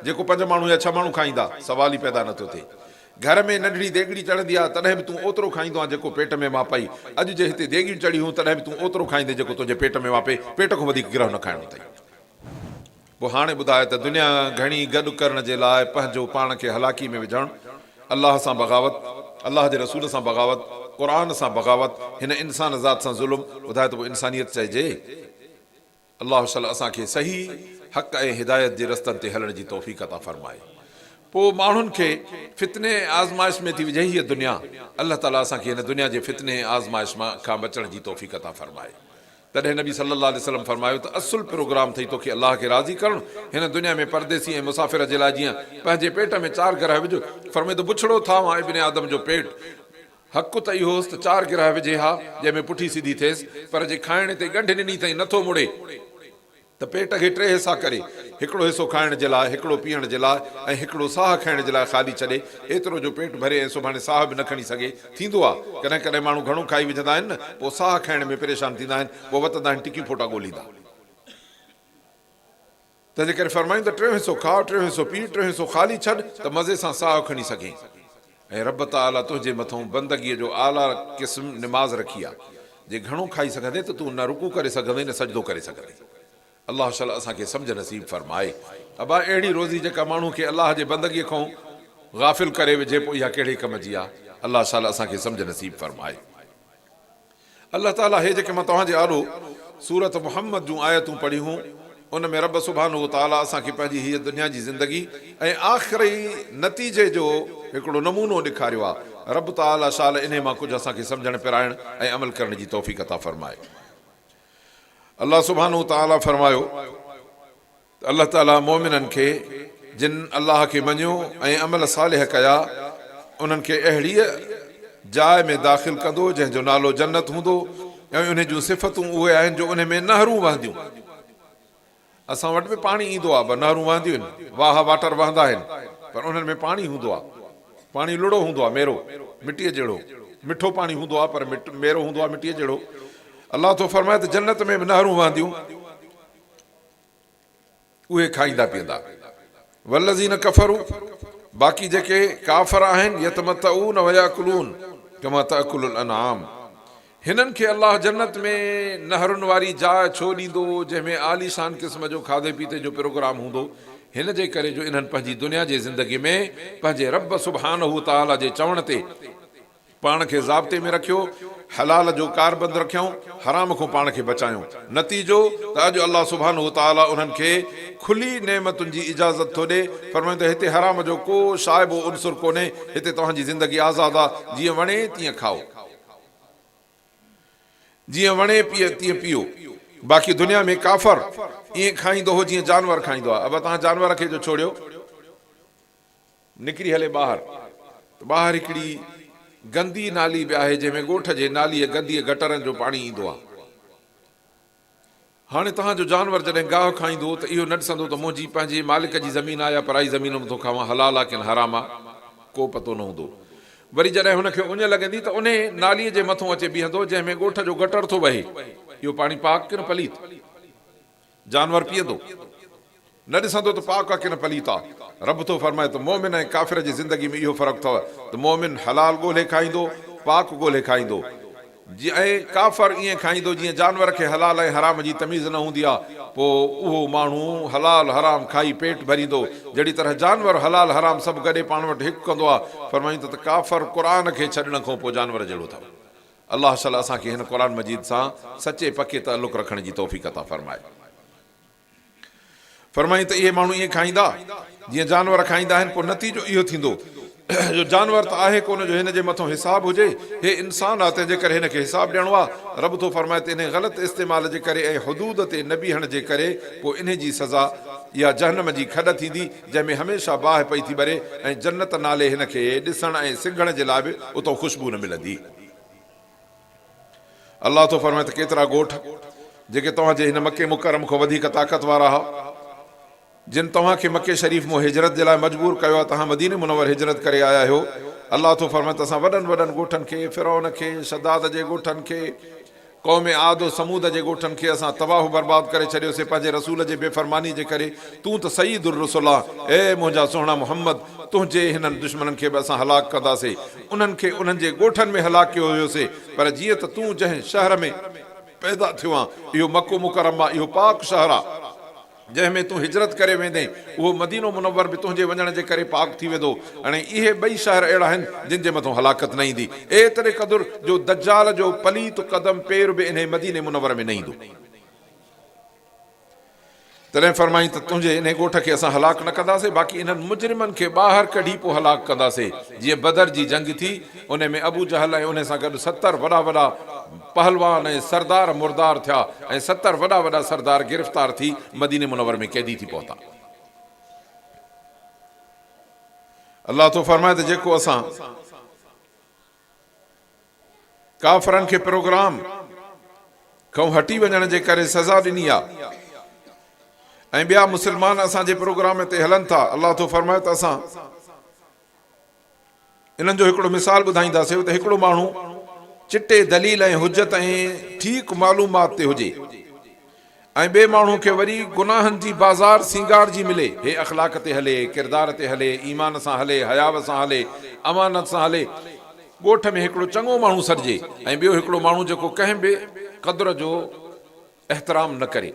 जेको 5 माण्हू या 6 माण्हू खाईंदा, सवाल ई पैदा नथो थिए। घर में नंढड़ी देगड़ी चढ़ंदी आहे तॾहिं बि तूं ओतिरो खाईंदो आहे जेको पेट में मापई। अॼु जे हिते देगियूं चढ़ियूं हूं तॾहिं बि तूं ओतिरो खाईंदे जेको तुंहिंजे पेट में मापे। पेट खां वधीक गिरह न खाइणो अथई। पोइ हाणे ॿुधाए त दुनिया घणी गॾु करण जे लाइ पंहिंजो पाण खे हलाकी में विझणु, अलाह सां बग़ावत, अलाह जे रसूल सां बग़ावत, क़ुर सां बग़ावत, हिन इंसान ज़ात सां ज़ुल्म, ॿुधाए त पोइ इंसानियत चइजे। अलाह ताला असांखे सही हक़ ऐं हिदायत जे रस्तनि ते हलण जी तौफ़ीक़ अता फ़रमाए। पोइ माण्हुनि खे फितने आज़माइश में थी विझे हीअ दुनिया। अलाह ताला असांखे हिन दुनिया जे फितने आज़माइश खां बचण जी तौफ़ीक़ अता फ़रमाए। तॾहिं नबी सल्लल्लाहु अलैहि वसल्लम फरमायो त असुल प्रोग्राम अथई तोखे अलाह खे राज़ी करणु। हिन दुनिया में परदेसी ऐं मुसाफ़िर जे लाइ जीअं पंहिंजे पेट में 4 गिरह विझ, फरमाए त बुछड़ो थावां इब्ने आदम जो पेट। हक़ु त इहो होसि त 4 गिरह विझे हा, जंहिंमें पुठी सीधी थिएसि, पर जे खाइण ते गंढ ॾिनी अथई नथो मुड़े त पेट खे 3 हिसा करे, हिकिड़ो हिसो खाइण जे लाइ, हिकिड़ो पीअण जे लाइ ऐं हिकिड़ो साह खणण जे लाइ ख़ाली छॾे, एतिरो जो पेट भरे ऐं सुभाणे साह बि न खणी सघे। थींदो आहे कॾहिं कॾहिं माण्हू घणो खाई विझंदा आहिनि न, पोइ साह खणण में परेशान थींदा आहिनि, पोइ वतंदा आहिनि टिकियूं फोटा ॻोल्हींदा। तंहिंजे करे फरमायूं त 3 हिसो खा, 3 हिसो पी, 3 हिसो ख़ाली छॾ त मज़े सां साह खणी सघे। ऐं रब ताला तुंहिंजे मथां बंदगीअ जो आला क़िस्म निमाज़ रखी आहे। जे घणो खाई सघंदे त तूं न रुकू करे सघंदे न सजदो करे सघंदे। अलाह ताला असांखे सम्झ नसीब फरमाए। अबा अहिड़ी रोज़ी जेका माण्हू खे अलाह जे बंदगीअ खां गाफ़िल करे विझे, पोइ इहा कहिड़े कम जी आहे? अलाह ताला असांखे सम्झ नसीब फरमाए। अलाह ताला हे जेके मां तव्हांजे आॾो सूरत मुहम्मद जूं आयतूं पढ़ियूं, उन में रब सुभानो ताला असांखे पंहिंजी हीअ दुनिया जी ज़िंदगी ऐं आख़िरी नतीजे जो हिकिड़ो नमूनो ॾेखारियो आहे। रब ताला शाल इन मां कुझु असांखे सम्झणु पिराइणु ऐं अमल करण जी तौफ़ीक़ अता फ़रमाए। अल्लाह सुभानो ताला फरमायो त अल्लाह ताला मोमिननि खे जिन अल्लाह खे मञियो ऐं अमल सालिह कया, उन्हनि खे अहिड़ीअ जाइ में दाख़िल कंदो जंहिंजो नालो जन्नत हूंदो ऐं उन जूं सिफ़तूं उहे आहिनि जो उन में नहरूं वहंदियूं। असां वटि बि पाणी ईंदो आहे, नहरूं वहंदियूं आहिनि, वाह वाटर वहंदा आहिनि, पर उन्हनि में पाणी हूंदो आहे। पाणी लुड़ो हूंदो आहे, मेरो मिटीअ जहिड़ो, मिठो पाणी हूंदो आहे पर मेरो हूंदो आहे मिटीअ जहिड़ो। अलाह तो फरमाए त जन्नत में बि नहरूं वहंदियूं, उहे खाईंदा पीअंदा। वल्लज़ीन कफ़रू, बाक़ी जेके काफ़र आहिनि, यतमतऊन व याकुलून कमा ताकुलुल अनआम, हिननि खे अल्लाह जन्नत में नहरुनि वारी जाइ छो ॾींदो जंहिंमें आलीशान क़िस्म जो खाधे पीते जो प्रोग्राम हूंदो? हिन जे करे जो इन्हनि पंहिंजी दुनिया जी ज़िंदगी में पंहिंजे रब सुभानहू ताला जे चवण ते पाण खे ज़ाब्ते में रखियो हलाल जो कारबंद रखियऊं, हराम को पाण खे बचायूं। नतीजो त अॼु अल्लाह सुब्हानहू व तआला उन्हनि खे खुली नेमतुनि जी इजाज़त थो ॾे। फरमाईंदो हिते हराम जो को शाइबो उनसुर कोन्हे, हिते तव्हांजी ज़िंदगी आज़ाद आहे, जीअं वणे तीअं खाओ, जीअं वणे तीअं पियो। बाक़ी दुनिया में काफ़र ईअं खाईंदो हो जीअं जानवर खाईंदो आहे। अब तव्हां जानवर खे जो छोड़ियो, निकिरी हले ॿाहिरि, त ॿाहिरि हिकिड़ी गंदी नाली बि आहे जंहिंमें ॻोठ जे नालीअ गंदीअ गटरनि जो पाणी ईंदो आहे। हाणे तव्हांजो जानवर जॾहिं गाहु खाईंदो त इहो न ॾिसंदो त मुंहिंजी पंहिंजे मालिक जी ज़मीन आहे या पराई ज़मीन में थो खावां, हलाल आहे की हराम आहे, को पतो न हूंदो। वरी जॾहिं हुनखे उञ लॻंदी त उन नालीअ जे मथां अचे बीहंदो जंहिंमें ॻोठ जो गटर थो वहे, इहो पाणी पाक की न पलीत, जानवर पीअंदो, न ॾिसंदो त पाक आहे की न पलीत आहे। रब थो फरमाए त मोमिन ऐं काफ़िर जी ज़िंदगी में इहो फ़र्क़ु अथव त मोमिन हलाल ॻोल्हे खाईंदो, पाक ॻोल्हे खाईंदो, ऐं काफ़र ईअं खाईंदो जीअं जानवर खे हलाल ऐं हराम जी तमीज़ न हूंदी आहे। पोइ उहो माण्हू हलाल हराम खाई पेट भरींदो, जहिड़ी तरह जानवर हलाल हराम सभु गॾे पाण वटि हिकु कंदो आहे। फरमाईंदो त काफ़र क़ुर खे छॾण खां पोइ जानवर जहिड़ो अथव। अलाह ताला असांखे हिन क़ुर मजीद सां सचे पके ताल्लुक़ रखण जी तौफ़ीक़ अता फरमाए। फरमाई त इहे माण्हू ईअं खाईंदा जीअं जानवर खाईंदा आहिनि, पोइ नतीजो इहो थींदो जो जानवर त आहे कोन जो हिन जे मथां हिसाब हुजे, हे इंसान आहे, तंहिंजे करे हिनखे हिसाब ॾियणो आहे। रब थो फरमाए त इन ग़लति इस्तेमाल जे करे ऐं हुदूद ते न बीहण जे करे पोइ इन जी सज़ा इहा जहन्नम जी खॾ थींदी, जंहिंमें हमेशह बाहि पई थी भरे, ऐं जन्नत नाले हिनखे ॾिसण ऐं सिंघण जे लाइ बि उतां ख़ुशबू न मिलंदी। अलाह थो फरमाए त केतिरा ॻोठ जेके तव्हांजे हिन मके मुकरम खां वधीक ताक़त वारा हुआ, जिन तव्हांखे मके शरीफ़ मां हिजरत जे लाइ मजबूर कयो आहे, तव्हां मदीने मुनव्वर हिजरत करे आया आहियो। अलाह थो फरमाए त असां वॾनि वॾनि ॻोठनि खे, फिरौन खे, शदाद जे ॻोठनि खे, क़ौम आद समूद जे ॻोठनि खे असां तबाह बर्बाद करे छॾियोसीं पंहिंजे रसूल जे बेफ़रमानी जे करे। तूं त सईदुर रसूल आहे, ए मुंहिंजा सुहिणा मुहम्मद, तुंहिंजे हिननि दुश्मननि खे बि असां हलाक कंदासीं, उन्हनि खे उन्हनि जे ॻोठनि में हलाक कयो हुयोसीं। पर जीअं त तूं जंहिं शहर में पैदा थियो आहे, इहो मको मुकरम आहे, इहो पाक शहर आहे, जंहिंमें तूं हिजरत करे वेंदे, उहो मदीनो मुनव्वर बि तुंहिंजे वञण जे करे पाक थी वेंदो। हाणे इहे ॿई शहर अहिड़ा आहिनि जिन जे मथां हलाकत न ईंदी, एतिरे क़दुरु जो दज्जाल जो पलीत कदम पेर बि इन मदीने मुनव्वर में न ईंदो। तॾहिं फरमाई त तुंहिंजे इन ॻोठ खे असां हलाक न कंदासीं, बाक़ी इन्हनि मुजरिमनि खे ॿाहिरि कढी पोइ हलाक कंदासीं। जीअं बदर जी जंग थी, उन में अबू जहल ऐं उन सां गॾु 70 वॾा वॾा पहलवान ऐं सरदार मुर्दार थिया, ऐं 70 वॾा वॾा सरदार गिरफ़्तार थी मदीने मुनव्वर में कैदी थी पहुता। अलाह तो फरमाए त जेको असां काफ़रनि खे प्रोग्राम खां हटी वञण जे करे सज़ा ॾिनी आहे, ऐं ॿिया मुस्लमान असांजे प्रोग्राम ते हलनि था, अलाह तो फरमाए त असां इन्हनि जो हिकिड़ो मिसाल ॿुधाईंदासीं त हिकिड़ो माण्हू चिटे दलील ऐं हुजत ऐं ठीक मालूमात ते हुजे, ऐं ॿिए माण्हू खे वरी गुनाहनि जी बाज़ार सींगार जी मिले, हे अख़लाक ते हले, किरदार ते हले, ईमान सां हले, हयाव सां हले, अमानत सां हले। ॻोठ में हिकिड़ो चङो माण्हू सॾिजे, ऐं ॿियो हिकिड़ो माण्हू जेको कंहिं बि क़दुर जो एहतराम न करे,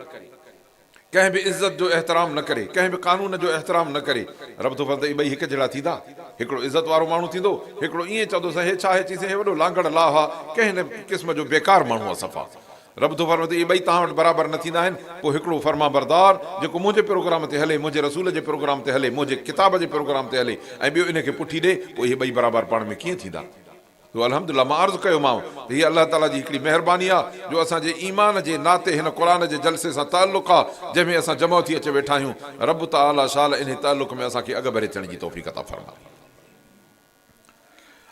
कंहिं बि इज़त जो एहतराम न करे, कंहिं बि कानून जो एहतराम न करे। रब तो फरमाए ॿई हिकु जहिड़ा थींदा? हिकिड़ो इज़त वारो माण्हू थींदो, हिकिड़ो ईअं चवंदो हे छा हे चीज़, हे वॾो लांगड़ लाह आहे, कंहिं न क़िस्म जो बेकार माण्हू आहे सफ़ा। रब तो फरमाए इहे ॿई तव्हां वटि बराबरि न थींदा आहिनि। पोइ हिकिड़ो फर्मा बरदार जेको मुंहिंजे प्रोग्राम ते हले, मुंहिंजे रसूल जे प्रोग्राम ते हले, मुंहिंजे किताब जे प्रोग्राम ते हले, ऐं ॿियो इनखे पुठी ॾे, पोइ इहे ॿई बराबरि पाण में कीअं थींदा? तो अल्हम्दुलिल्लाह मां अर्ज़ु कयोमांव त हीअ अलाह ताला जी हिकिड़ी महिरबानी आहे जो असांजे ईमान जे नाते हिन क़ुर जे जलसे सां ताल्लुक़ आहे, जंहिंमें असां जमा थी अचे वेठा आहियूं। रब ताला शाल इन ताल्लुक़ में असांखे अॻु भरे थियण जी तौफ़ीक़ अता फरमाए।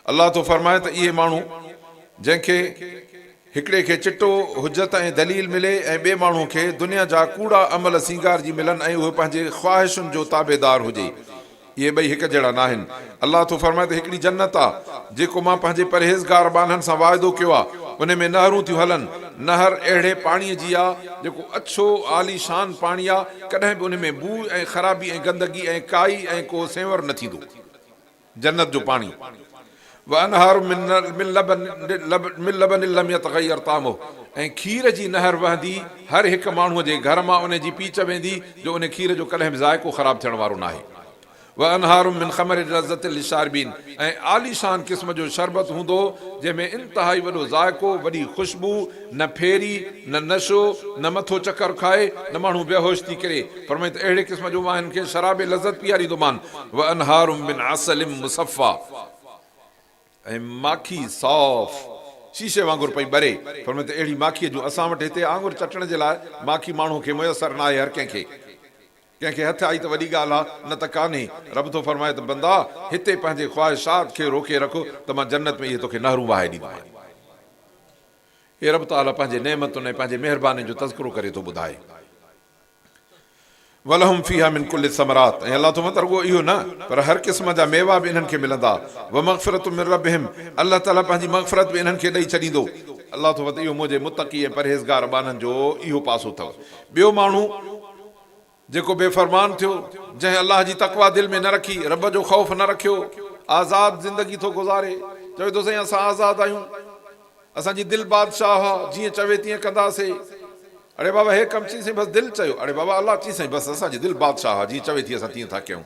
अलाह तो फरमाए त इहे माण्हू जंहिंखे हिकिड़े खे चिटो हुजत ऐं दलील मिले, ऐं ॿिए माण्हू खे दुनिया जा कूड़ा अमल सींगार जी मिलनि, ऐं उहे पंहिंजे ख़्वाहिशुनि जो ताबेदार हुजे, इहे ॿई हिकु जहिड़ा न आहिनि। अलाह तो फरमाए त हिकिड़ी जन्नत आहे जेको मां पंहिंजे परहेज़गार बाननि सां वाइदो कयो आहे, उन में नहरूं थियूं हलनि। नहर अहिड़े पाणीअ जी आहे जेको अछो आलीशान पाणी आहे, कॾहिं बि उन में बू ऐं ख़राबी ऐं गंदगी ऐं काई ऐं को सेंवर न थींदो। जन्नत जो पाणी ऐं खीर जी नहर वहंदी, हर हिकु माण्हूअ जे घर मां उन जी पीच वेंदी, जो उन खीर जो कॾहिं बि ज़ाइक़ो ख़राबु थियण वारो न आहे। व अनहारुम मिन खमर लज़्ज़त लिशारबीन, ऐं आलीशान क़िस्म जो शरबत हूंदो जंहिंमें इंतहाई वॾो ज़ाइक़ो, वॾी ख़ुशबू, न फेरी, न नशो, न मथो चकर खाए, न माण्हू बेहोश थी करे। फरमाए त अहिड़े क़िस्म जो मां हिन खे शराब लज़्ज़त पीआरींदोमान। व अनहारुम मिन असलिम मुसफ़ा, ऐं माखी सौफ़ शीशे वांगुरु पई ॿरे। फरमाए त अहिड़ी माखीअ जूं असां वटि हिते आंगुर चटण जे लाइ माखी माण्हू खे मुयसरु न आहे, हर कंहिंखे कंहिंखे हथ आई त वॾी ॻाल्हि आहे, न त कान्हे। रब थो फरमाए त बंदा हिते पंहिंजे ख़्वाहिशात खे रोके रखो त मां जन्नत में इहे तोखे नहरूं वहाए ॾींदोमांइ। हे रब ताला पंहिंजे नेमतुनि ऐं पंहिंजे महिरबानी जो तज़किरो करे थो ॿुधाए। वलहुम फीहा मिन कुल्लि समरात, ऐं अलाह थो मत रुॻो इहो न पर हर क़िस्म जा मेवा बि इन्हनि खे मिलंदा। व मग़फ़िरतु मिन रब्बिहिम, अलाह ताला पंहिंजी मग़फ़िरत बि इन्हनि खे ॾेई छॾींदो। अलाह थो मत इहो मुंहिंजे मुतक़ी ऐं परहेज़गार ॿारनि जो इहो पासो अथव। ॿियो माण्हू जेको बेफ़रमान थियो, जंहिं अलाह जी तक़वा दिलि में न रखी, रब जो ख़ौफ़ न रखियो, आज़ाद ज़िंदगी थो गुज़ारे, चवे थो साईं असां आज़ाद आहियूं, असांजी दिलि बादशाह आहे, जीअं चवे तीअं कंदासीं। अड़े बाबा हे कमु चई साईं बसि दिलि चयो, अड़े बाबा अलाह चई साईं बसि असांजी दिलि बादशाह आहे, जीअं चवे थी असां तीअं था कयूं।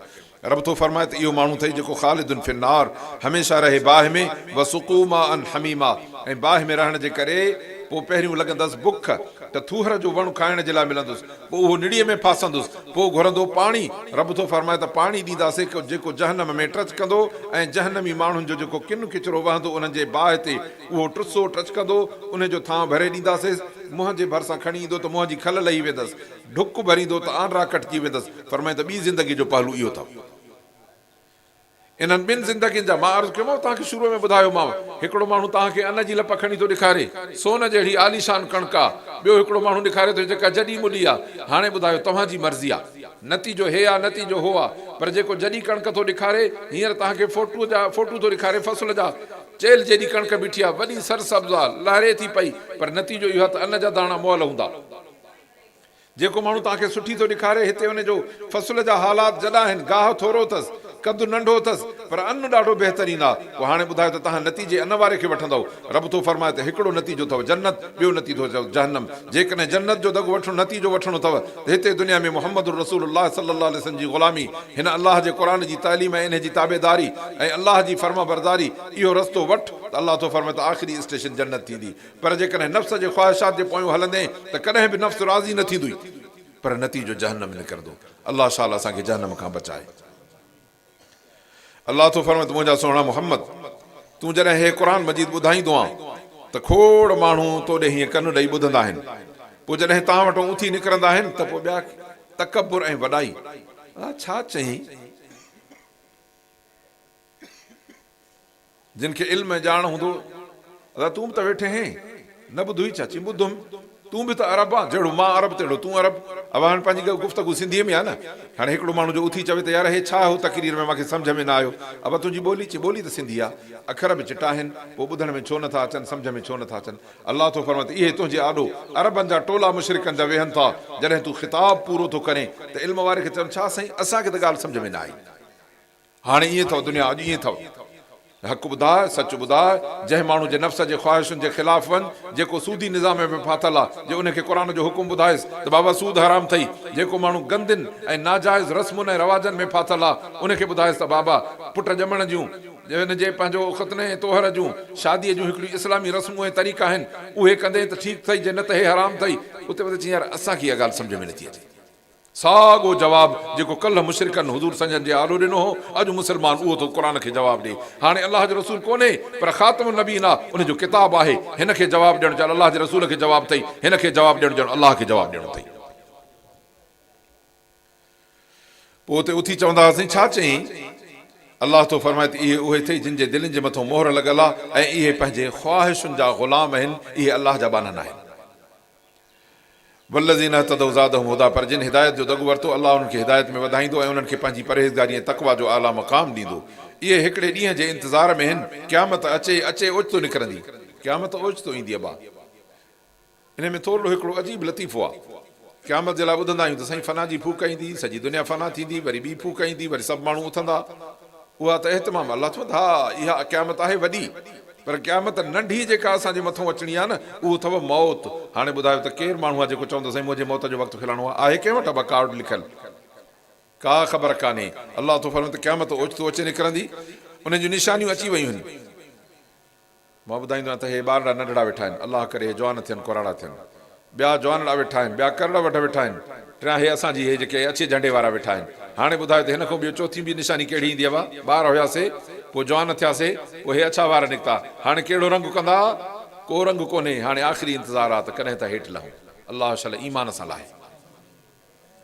रब थो फरमाए त इहो माण्हू अथई जेको ख़ालिदुन फिन्नार, हमेशह रहे बाहि में, व सुक़ूमा अन हमीमा, ऐं बाहि में रहण जे करे पोइ पहिरियों लॻंदसि बुख त थूहर जो वणु खाइण जे लाइ मिलंदुसि, पोइ उहो निड़ीअ में फासंदुसि, पोइ घुरंदो पाणी। रब थो फरमाए त पाणी ॾींदासीं जेको जहन्नम में टच कंदो, ऐं जहन्नमी माण्हुनि जो जेको किन किचिरो वहंदो उन्हनि जे बाहि ते, उहो टुसो टच कंदो, उन जो थां भरे ॾींदासीं। मुंहं जे भरिसां खणी ईंदो त मुंहं जी खल लही वेंदसि, ढुक भरींदो त आंड्रा कटिजी वेंदसि। फरमाए त ॿी ज़िंदगी जो पहलू इहो अथव। इन्हनि ॿिनि ज़िंदगियुनि जा मां अर्ज़ु कयोमांव, तव्हांखे शुरू में ॿुधायोमांव, हिकिड़ो माण्हू तव्हांखे अन जी लप खणी थो ॾेखारे, सोन जहिड़ी आलीशान कणक आहे। ॿियो हिकिड़ो माण्हू ॾेखारे थो जेका जॾी मुली आहे। हाणे ॿुधायो तव्हांजी मर्ज़ी आहे, नतीजो हे आहे नतीजो हो आहे। पर जेको जॾी कणक थो ॾेखारे, हींअर तव्हांखे फोटू थो ॾेखारे फसल जा, चेल जेॾी कणक बीठी आहे, वॾी सरसब्ज़ आहे, लहरे थी पई, पर नतीजो इहो आहे त अन जा दाणा मोल हूंदा। जेको माण्हू तव्हांखे सुठी थो ॾेखारे, हिते हुनजो फसल जा हालात जॾा आहिनि, गाह थोरो अथसि, कदु नंढो अथसि, पर अन्न ॾाढो बहितरीनु आहे। पोइ हाणे ॿुधायो त तव्हां नतीजे अन्न वारे खे वठंदव। रब थो फरमाए त हिकिड़ो नतीजो अथव जन्नत, ॿियो नतीजो अथव जहन्नम। जेकॾहिं जन्नत जो दगु वठणो नतीजो वठणो अथव त हिते दुनिया में मुहम्मद रसूलुल्लाह सल्लल्लाहु अलैहि वसल्लम जी ग़ुलामी, हिन अलाह जे क़ुर जी तालीम ऐं इन जी ताबेदारी ऐं अलाह जी फर्मा बरदारी, इहो रस्तो वठ त अलाह थो फरमाए त आख़िरी स्टेशन जन्नत थींदी। पर जेकॾहिं नफ़्स जे ख़्वाहिशात जे पोयों हलंदे त कॾहिं बि नफ़्स राज़ी न थींदुई, पर नतीजो जहन्नम निकिरंदो। अलाह शाला असांखे जहन्नम खां बचाए। अलाह थो फरमाए त मुंहिंजा सोहणा मुहम्मद, तूं जॾहिं हे क़ुर मजीद ॿुधाईंदो आहे त खोड़ माण्हू तोॾे हीअं कन ॾेई ॿुधंदा आहिनि, पोइ जॾहिं तव्हां वटि उथी निकिरंदा आहिनि त पोइ ॿिया तकबुर ऐं वॾाई। छा चई? जिन खे इल्म ॼाण हूंदो, तूं बि त वेठे हैं, न ॿुधुई छा? चई ॿुधुमि, तूं बि त अरब आहे, जहिड़ो मां अरब तहिड़ो तूं अरब। अब हाणे पंहिंजी गुफ़्तगू सिंधीअ में आहे न। हाणे हिकिड़ो माण्हू जो उथी चवे त यार हे छा हो तक़रीर में, मूंखे सम्झ में न आयो। अब तुंहिंजी ॿोली, चई ॿोली त सिंधी आहे, अखर बि चिटा आहिनि, पोइ ॿुधण में छो नथा अचनि, सम्झ में छो नथा अचनि? अलाह थो फरमाए त इहे तुंहिंजे आॾो अरबनि जा टोला मुशरिकनि जा वेहनि था। जॾहिं तूं ख़िताब पूरो थो करें त इल्म वारे खे चवनि छा साईं असांखे त ॻाल्हि सम्झ में न आई। हाणे ईअं अथव दुनिया, अॼु ईअं अथव। हक़ ॿुधाए, सच ॿुधाए, जंहिं माण्हू जे नफ़्स जे ख़्वाहिशुनि जे ख़िलाफ़ वञ, जेको सूदी निज़ाम में फाथल आहे, जे उनखे क़ुर जो हुकुम ॿुधाएसि त बाबा सूद हराम अथई, जेको माण्हू गंदिन ऐं नाजाइज़ रस्मुनि ऐं रवाजनि में फाथल आहे, उनखे ॿुधाएसि त बाबा पुट ॼमण जूं, हिनजे पंहिंजो ख़तने ऐं तोहर जूं, शादीअ जूं हिकिड़ियूं इस्लामी रस्मूं ऐं तरीक़ा आहिनि, उहे कंदे त ठीकु अथई, जे न त हे हराम अथई। उते चई यार असांखे इहा ॻाल्हि सम्झ में नथी अचे। साॻियो जवाबु जेको कल्ह मुशरिकनि हुज़ूर संजन जे आलो ॾिनो हो, अॼु मुस्लमान उहो थो क़ुर खे जवाबु ॾे। हाणे अलाह जो रसूल कोन्हे, पर ख़ातमुन नबीन आहे, उनजो किताबु आहे, हिन खे जवाबु ॾियणु चाहियो, अलाह जे रसूल खे जवाबु अथई, हिन खे जवाबु ॾियणु चाहियो, अलाह खे जवाबु ॾियणो अथई। पोइ उते उथी चवंदा हुआसीं छा चई? अलाह तो फरमाए त इहे उहे अथई जिन जे दिलनि जे मथां मोहर लॻल आहे, ऐं इहे पंहिंजे ख़्वाहिशुनि जा ग़ुलाम आहिनि, इहे अलाह जा बानन आहिनि। वल्लज़ीन इहतदौ ज़ादहुम हुदा, पर जिन हिदायत जो दगु वरितो, अलाह उन्हनि खे हिदायत में वधाईंदो ऐं उन्हनि खे पंहिंजी परहेज़गारी ऐं तक़वा जो आला मक़ाम ॾींदो। इहे हिकिड़े ॾींहं जे इंतज़ार में आहिनि, क़यामत अचे ओचितो निकिरंदी, क़यामत ओचितो ईंदी अबा। इन में थोरो हिकिड़ो अजीब लतीफ़ो आहे। क़यामत जे लाइ ॿुधंदा आहियूं त साईं फना जी फूक ईंदी, सॼी दुनिया फना थींदी, वरी ॿी फूक ईंदी, वरी सभु माण्हू उथंदा। उहा त एहतमाम अलाह चवंदो हा इहा क़यामत आहे वॾी, पर क़यामत नंढी जेका असांजे मथां अचणी आहे न, उहो अथव मौत। हाणे ॿुधायो त केरु माण्हू आहे जेको चवंदो साईं मुंहिंजे मौत जो वक़्तु खिलाइणो आहे? कंहिं वटि आहे कार्ड लिखियलु? का ख़बर कान्हे। अलाह तो फरमाए त क़यामत ओचितो अचे निकिरंदी, उन जूं निशानियूं अची वियूं आहिनि। मां ॿुधाईंदो आहियां त हे ॿार नंढड़ा वेठा आहिनि, अलाह करे हे जवान थियनि, कुराड़ा थियनि, ॿिया जवानड़ा वेठा आहिनि, ॿिया करड़ वठ वेठा आहिनि, टियां हे असांजी हे जेके अछे झंडे वारा वेठा आहिनि। हाणे ॿुधायो त हिन खां ॿियो चौथी बि निशानी कहिड़ी ईंदी आहे? ॿार हुयासीं, पोइ जवान थियासीं, पोइ हे अछा वार निकिता, हाणे कहिड़ो रंग कंदा? को रंग कोन्हे। हाणे आख़िरी इंतज़ारु आहे त कॾहिं त हेठि लहूं। अलाह शल ईमान सां लाहे।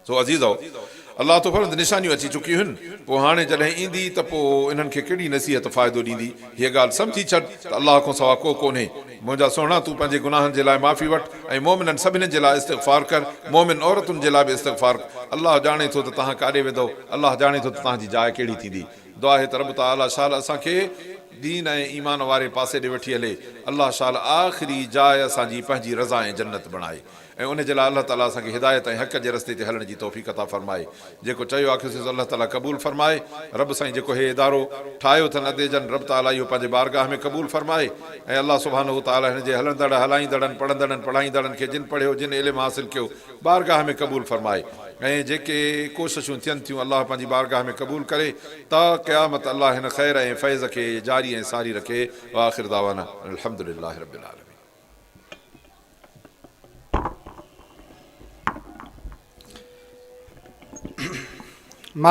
सो अज़ीज़ो, अलाह तो फरमाए निशानियूं अची चुकियूं आहिनि। पोइ हाणे जॾहिं ईंदी त पोइ इन्हनि खे कहिड़ी नसीहत फ़ाइदो ॾींदी? हीअ ॻाल्हि सम्झी छॾ त अलाह खां सवा को कोन्हे। मुंहिंजा सुहिणा, तूं पंहिंजे गुनाहनि जे लाइ माफ़ी वठि ऐं मोमिननि सभिनी जे लाइ इस्तग़फ़ार कर, मोमिन औरतुनि जे लाइ बि इस्तग़फ़ार। अलाह ॼाणे थो त तव्हां काॾे वेंदो, अलाह ॼाणे थो त तव्हांजी जाइ कहिड़ी थींदी। दुआ आहे त रब ताला शाल असांखे दीन ऐं ईमान वारे पासे ॾे वठी हले। अलाह शाल आख़िरी जाइ असांजी पंहिंजी रज़ा ऐं जन्नत बणाए ऐं उन जे लाइ अलाह ताला असांखे हिदायत ऐं हक़ जे रस्ते ते हलण जी तौफ़ीक़ अता फ़रमाए। जेको चयो आखिरु अलाह ताला क़बूल फ़रमाए। रब साईं जेको हे इदारो ठाहियो अथनि अदेजन, रब ताला इहो पंहिंजे बारगाह में क़बूल फ़रमाए ऐं अलाह सुब्हानहू ताला हिन जे हलंदड़ हलाईंदड़नि पढ़ंदड़नि पढ़ाईंदड़नि खे जिन पढ़ियो, जिन इल्मु हासिलु कयो, बारगाह में क़बूल फ़रमाए ऐं जेके कोशिशूं थियनि थियूं अलाह पंहिंजी बारगाह में क़बूल करे ता क़यामत अलाह हिन ख़ैर ऐं फैज़ खे जारी ऐं सारी रखे। व आख़िर दावाना अल्हम्दुलिल्लाहि रब्बिल आलमीन।